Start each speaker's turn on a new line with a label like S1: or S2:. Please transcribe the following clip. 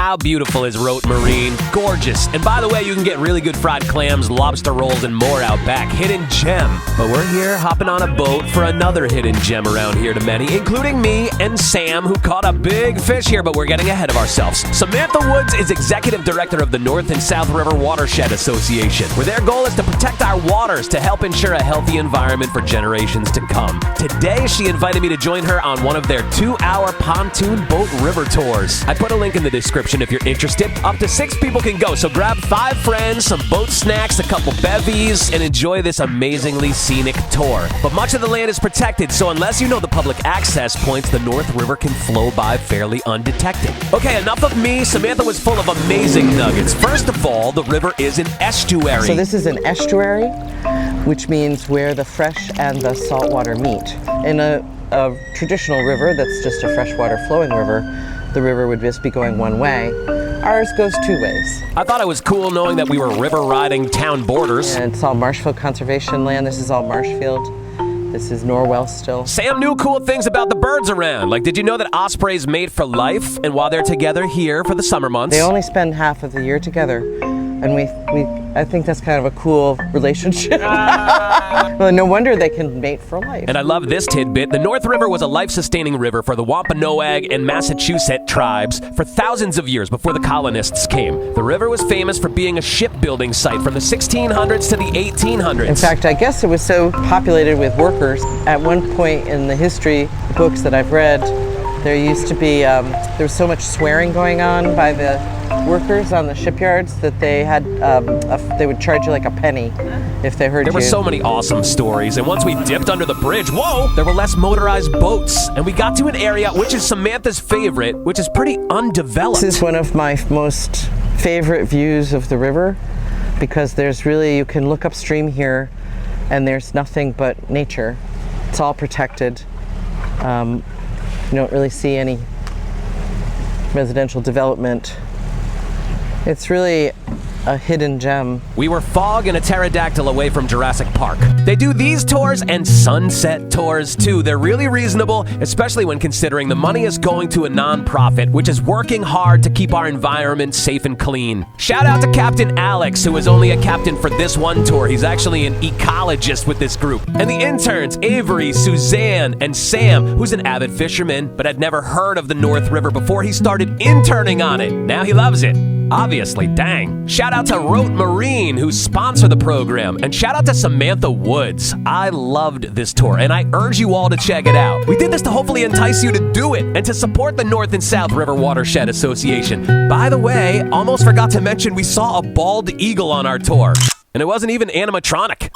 S1: How beautiful is Rote Marine? Gorgeous. And by the way, you can get really good fried clams, lobster rolls, and more out back. Hidden gem. But we're here hopping on a boat for another hidden gem around here to many, including me and Sam, who caught a big fish here, but we're getting ahead of ourselves. Samantha Woods is Executive Director of the North and South River Watershed Association, where their goal is to protect our waters to help ensure a healthy environment for generations to come. Today, she invited me to join her on one of their 2-hour pontoon boat river tours. I put a link in the description if you're interested. Up to 6 people can go, so grab 5 friends, some boat snacks, a couple bevies, and enjoy this amazingly scenic tour. But much of the land is protected, so unless you know the public access points, the North River can flow by fairly undetected. Okay, enough of me. Samantha was full of amazing nuggets. First of all, the river is an estuary.
S2: So this is an estuary, which means where the fresh and the saltwater meet. In a traditional river that's just a freshwater flowing river, the river would just be going one way. Ours goes 2 ways.
S1: I thought it was cool knowing that we were river riding town borders.
S2: And it's all Marshfield Conservation land. This is all Marshfield. This is Norwell still.
S1: Sam knew cool things about the birds around. Like, did you know that ospreys mate for life? And while they're together here for the summer months,
S2: they only spend half of the year together. And I think that's kind of a cool relationship. Well, no wonder they can mate for life.
S1: And I love this tidbit. The North River was a life-sustaining river for the Wampanoag and Massachusetts tribes for thousands of years before the colonists came. The river was famous for being a shipbuilding site from the 1600s to the 1800s.
S2: In fact, I guess it was so populated with workers. At one point in the history books that I've read, there used to be, there was so much swearing going on by the workers on the shipyards that they had, they would charge you like a penny if they heard you.
S1: There were so many awesome stories, and once we dipped under the bridge, whoa, there were less motorized boats, and we got to an area which is Samantha's favorite, which is pretty undeveloped.
S2: This is one of my most favorite views of the river, because there's really, you can look upstream here, and there's nothing but nature. It's all protected. You don't really see any residential development. It's really a hidden gem.
S1: We were fog and a pterodactyl away from Jurassic Park. They do these tours and sunset tours too. They're really reasonable, especially when considering the money is going to a non-profit, which is working hard to keep our environment safe and clean. Shout out to Captain Alex, who is only a captain for this one tour. He's actually an ecologist with this group. And the interns, Avery, Suzanne, and Sam, who's an avid fisherman, but had never heard of the North River before he started interning on it. Now he loves it. Obviously, dang. Shout out to Rote Marine, who sponsor the program, and shout out to Samantha Woods. I loved this tour, and I urge you all to check it out. We did this to hopefully entice you to do it, and to support the North and South River Watershed Association. By the way, almost forgot to mention we saw a bald eagle on our tour, and it wasn't even animatronic.